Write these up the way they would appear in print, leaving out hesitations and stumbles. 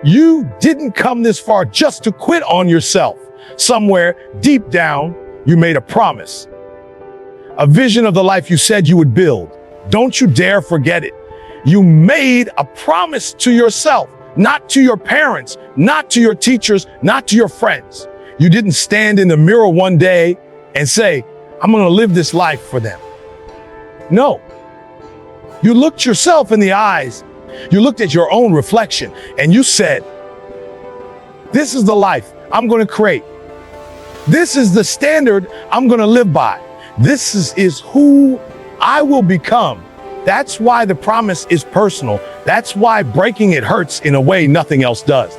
You didn't come this far just to quit on yourself. Somewhere deep down, you made a promise. A vision of the life you said you would build. Don't you dare forget it. You made a promise to yourself, not to your parents, not to your teachers, not to your friends. You didn't stand in the mirror one day and say, I'm going to live this life for them. No. You looked yourself in the eyes. You looked at your own reflection and you said, this is the life I'm going to create. This is the standard I'm going to live by. This is who I will become. That's why the promise is personal. That's why breaking it hurts in a way nothing else does.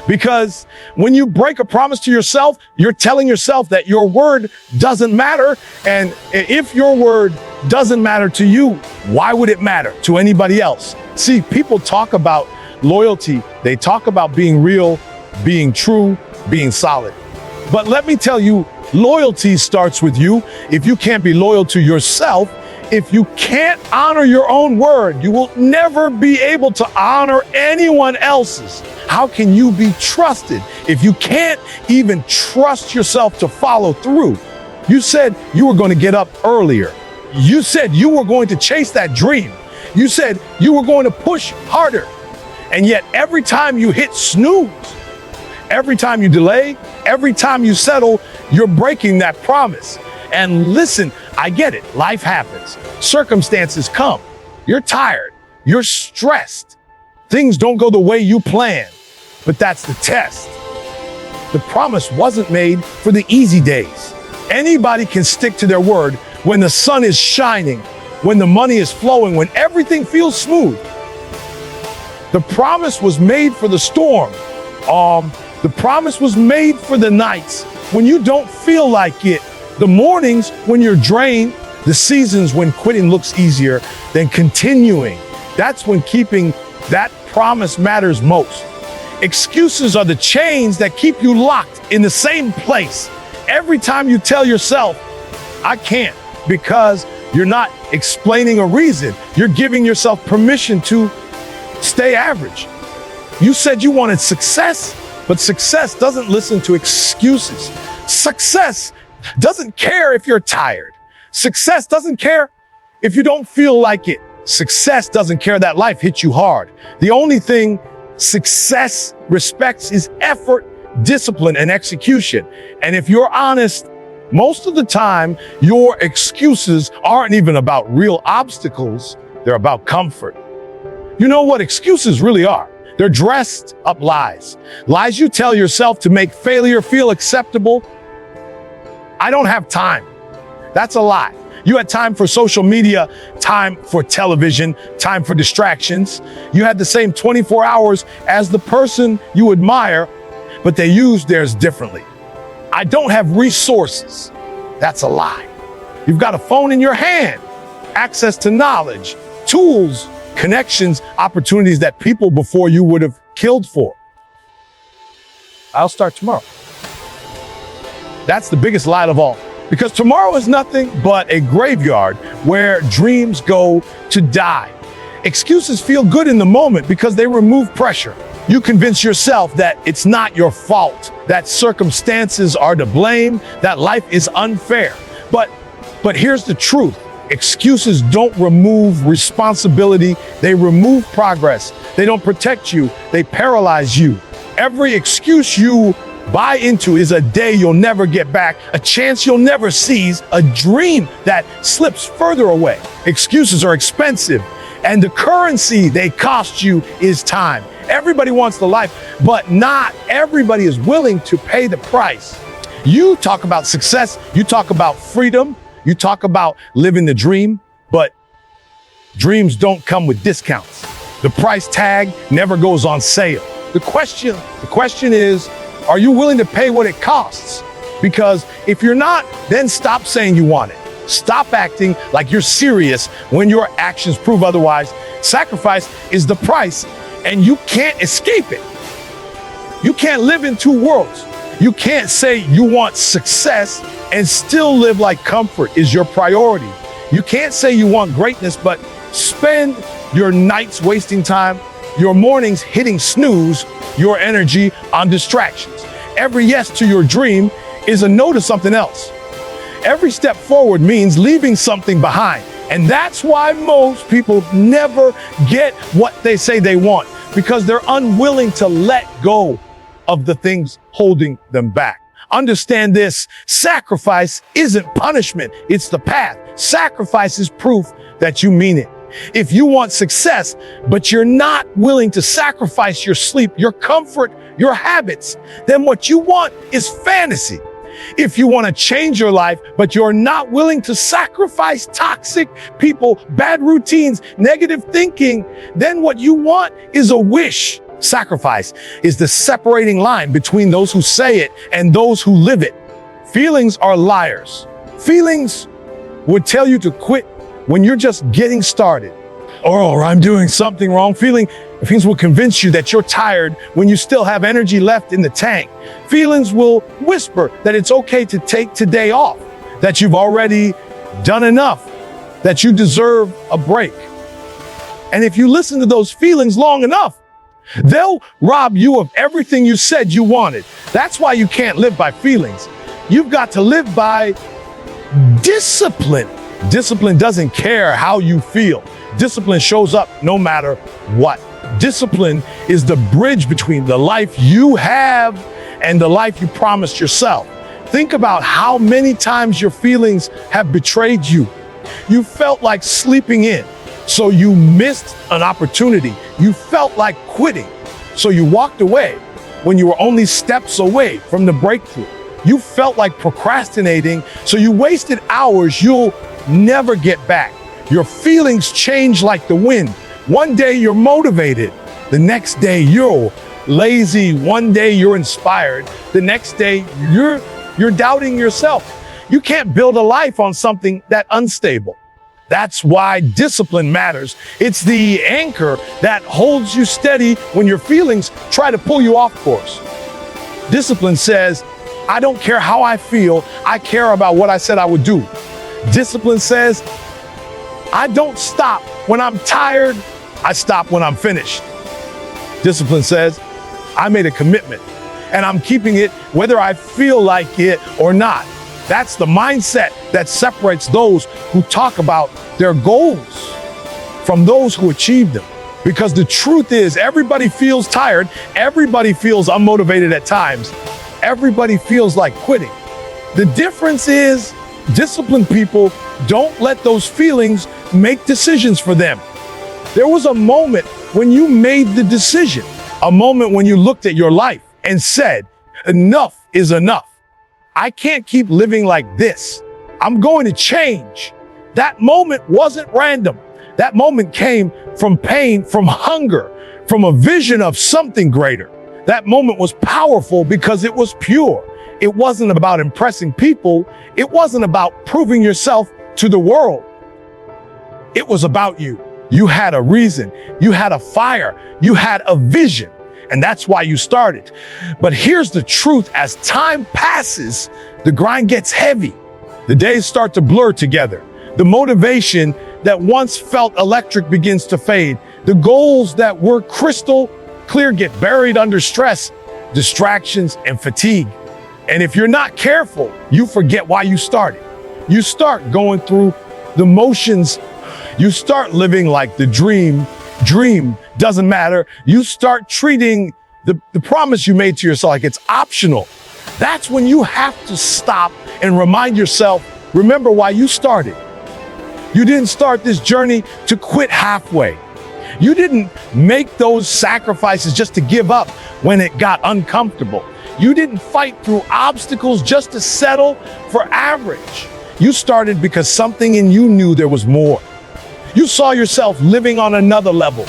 Because when you break a promise to yourself, you're telling yourself that your word doesn't matter. And if your word doesn't matter to you, why would it matter to anybody else? See, people talk about loyalty. They talk about being real, being true, being solid. But let me tell you, loyalty starts with you. If you can't be loyal to yourself, if you can't honor your own word, you will never be able to honor anyone else's. How can you be trusted if you can't even trust yourself to follow through? You said you were going to get up earlier. You said you were going to chase that dream. You said you were going to push harder. And yet every time you hit snooze, every time you delay, every time you settle, you're breaking that promise. And listen, I get it. Life happens. Circumstances come. You're tired. You're stressed. Things don't go the way you planned. But that's the test. The promise wasn't made for the easy days. Anybody can stick to their word when the sun is shining, when the money is flowing, when everything feels smooth. The promise was made for the storm. The promise was made for the nights when you don't feel like it. The mornings when you're drained, the seasons when quitting looks easier than continuing. That's when keeping that promise matters most. Excuses are the chains that keep you locked in the same place. Every time you tell yourself, I can't, because you're not explaining a reason. You're giving yourself permission to stay average. You said you wanted success, but success doesn't listen to excuses. Success doesn't care if you're tired. Success doesn't care if you don't feel like it. Success doesn't care that life hits you hard. The only thing success respects is effort, discipline, and execution. And if you're honest, most of the time, your excuses aren't even about real obstacles. They're about comfort. You know what excuses really are? They're dressed up lies. Lies you tell yourself to make failure feel acceptable. I don't have time. That's a lie. You had time for social media, time for television, time for distractions. You had the same 24 hours as the person you admire, but they used theirs differently. I don't have resources. That's a lie. You've got a phone in your hand, access to knowledge, tools, connections, opportunities that people before you would have killed for. I'll start tomorrow. That's the biggest lie of all, because tomorrow is nothing but a graveyard where dreams go to die. Excuses feel good in the moment because they remove pressure. You convince yourself that it's not your fault, that circumstances are to blame, that life is unfair. But here's the truth. Excuses don't remove responsibility. They remove progress. They don't protect you. They paralyze you. Every excuse you buy into is a day you'll never get back, a chance you'll never seize, a dream that slips further away. Excuses are expensive, and the currency they cost you is time. Everybody wants the life, but not everybody is willing to pay the price. You talk about success, you talk about freedom, you talk about living the dream, but dreams don't come with discounts. The price tag never goes on sale. The question is, are you willing to pay what it costs? Because if you're not, then stop saying you want it. Stop acting like you're serious when your actions prove otherwise. Sacrifice is the price, and you can't escape it. You can't live in two worlds. You can't say you want success and still live like comfort is your priority. You can't say you want greatness, but spend your nights wasting time your mornings hitting snooze, your energy on distractions. Every yes to your dream is a no to something else. Every step forward means leaving something behind. And that's why most people never get what they say they want, because they're unwilling to let go of the things holding them back. Understand this: sacrifice isn't punishment, it's the path. Sacrifice is proof that you mean it. If you want success, but you're not willing to sacrifice your sleep, your comfort, your habits, then what you want is fantasy. If you want to change your life, but you're not willing to sacrifice toxic people, bad routines, negative thinking, then what you want is a wish. Sacrifice is the separating line between those who say it and those who live it. Feelings are liars. Feelings would tell you to quit when you're just getting started, or I'm doing something wrong. Feelings will convince you that you're tired when you still have energy left in the tank. Feelings will whisper that it's okay to take today off, that you've already done enough, that you deserve a break. And if you listen to those feelings long enough, they'll rob you of everything you said you wanted. That's why you can't live by feelings. You've got to live by discipline. Discipline doesn't care how you feel. Discipline shows up no matter what. Discipline is the bridge between the life you have and the life you promised yourself. Think about how many times your feelings have betrayed you. You felt like sleeping in, so you missed an opportunity. You felt like quitting, so you walked away when you were only steps away from the breakthrough. You felt like procrastinating, so you wasted hours you'll never get back. Your feelings change like the wind. One day you're motivated, the next day you're lazy, one day you're inspired, the next day you're doubting yourself. You can't build a life on something that's unstable. That's why discipline matters. It's the anchor that holds you steady when your feelings try to pull you off course. Discipline says, I don't care how I feel, I care about what I said I would do. Discipline says, I don't stop when I'm tired, I stop when I'm finished. Discipline says, I made a commitment and I'm keeping it whether I feel like it or not. That's the mindset that separates those who talk about their goals from those who achieve them. Because the truth is, everybody feels tired, everybody feels unmotivated at times, everybody feels like quitting. The difference is, disciplined people don't let those feelings make decisions for them. There was a moment when you made the decision, a moment when you looked at your life and said, enough is enough. I can't keep living like this. I'm going to change. That moment wasn't random. That moment came from pain, from hunger, from a vision of something greater. That moment was powerful because it was pure. It wasn't about impressing people. It wasn't about proving yourself to the world. It was about you. You had a reason. You had a fire. You had a vision. And that's why you started. But here's the truth. As time passes, the grind gets heavy. The days start to blur together. The motivation that once felt electric begins to fade. The goals that were crystal clear get buried under stress, distractions, and fatigue. And if you're not careful, you forget why you started. You start going through the motions. You start living like the dream doesn't matter. You start treating the promise you made to yourself like it's optional. That's when you have to stop and remind yourself, remember why you started. You didn't start this journey to quit halfway. You didn't make those sacrifices just to give up when it got uncomfortable. You didn't fight through obstacles just to settle for average. You started because something in you knew there was more. You saw yourself living on another level.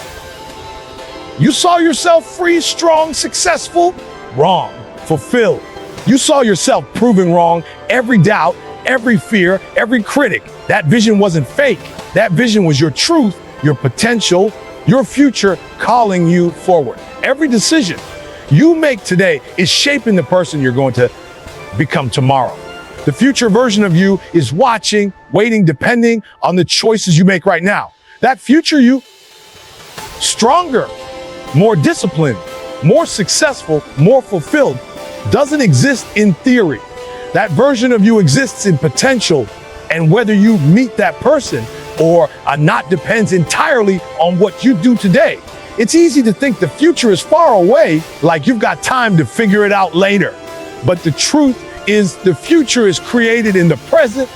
You saw yourself free, strong, successful, wrong, fulfilled. You saw yourself proving wrong every doubt, every fear, every critic. That vision wasn't fake. That vision was your truth, your potential, your future calling you forward. Every decision you make today is shaping the person you're going to become tomorrow. The future version of you is watching, waiting, depending on the choices you make right now. That future you, stronger, more disciplined, more successful, more fulfilled doesn't exist in theory. That version of you exists in potential, and whether you meet that person or not depends entirely on what you do today. It's easy to think the future is far away, like you've got time to figure it out later. But the truth is the future is created in the present.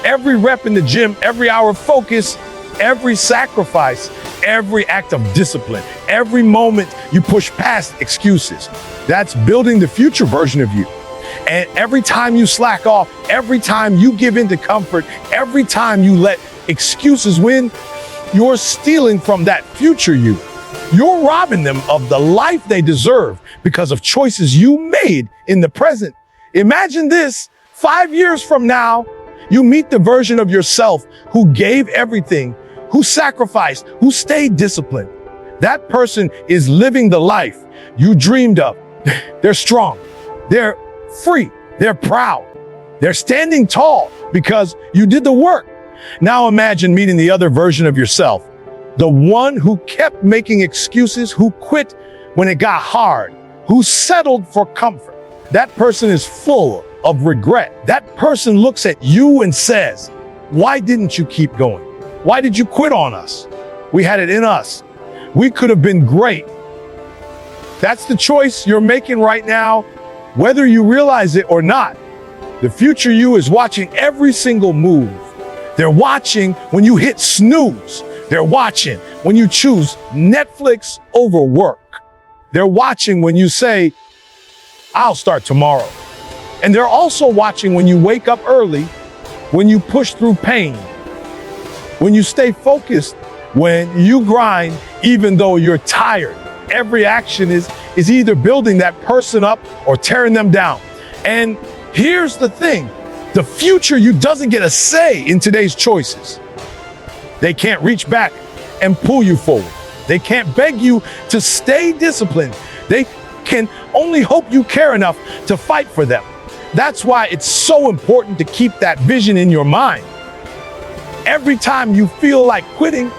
Every rep in the gym, every hour of focus, every sacrifice, every act of discipline, every moment you push past excuses. That's building the future version of you. And every time you slack off, every time you give in to comfort, every time you let excuses win, you're stealing from that future you. You're robbing them of the life they deserve because of choices you made in the present. Imagine this: 5 years from now, you meet the version of yourself who gave everything, who sacrificed, who stayed disciplined. That person is living the life you dreamed of. They're strong. They're free. They're proud. They're standing tall because you did the work. Now imagine meeting the other version of yourself, the one who kept making excuses, who quit when it got hard, who settled for comfort. That person is full of regret. That person looks at you and says, "Why didn't you keep going? Why did you quit on us? We had it in us. We could have been great." That's the choice you're making right now, whether you realize it or not. The future you is watching every single move. They're watching when you hit snooze. They're watching when you choose Netflix over work. They're watching when you say, "I'll start tomorrow." And they're also watching when you wake up early, when you push through pain, when you stay focused, when you grind, even though you're tired. Every action is either building that person up or tearing them down. And here's the thing: the future you doesn't get a say in today's choices. They can't reach back and pull you forward. They can't beg you to stay disciplined. They can only hope you care enough to fight for them. That's why it's so important to keep that vision in your mind. Every time you feel like quitting,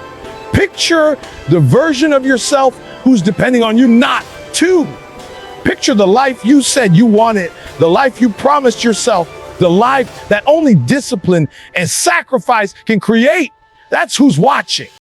picture the version of yourself who's depending on you not to. Picture the life you said you wanted, the life you promised yourself, the life that only discipline and sacrifice can create. That's who's watching.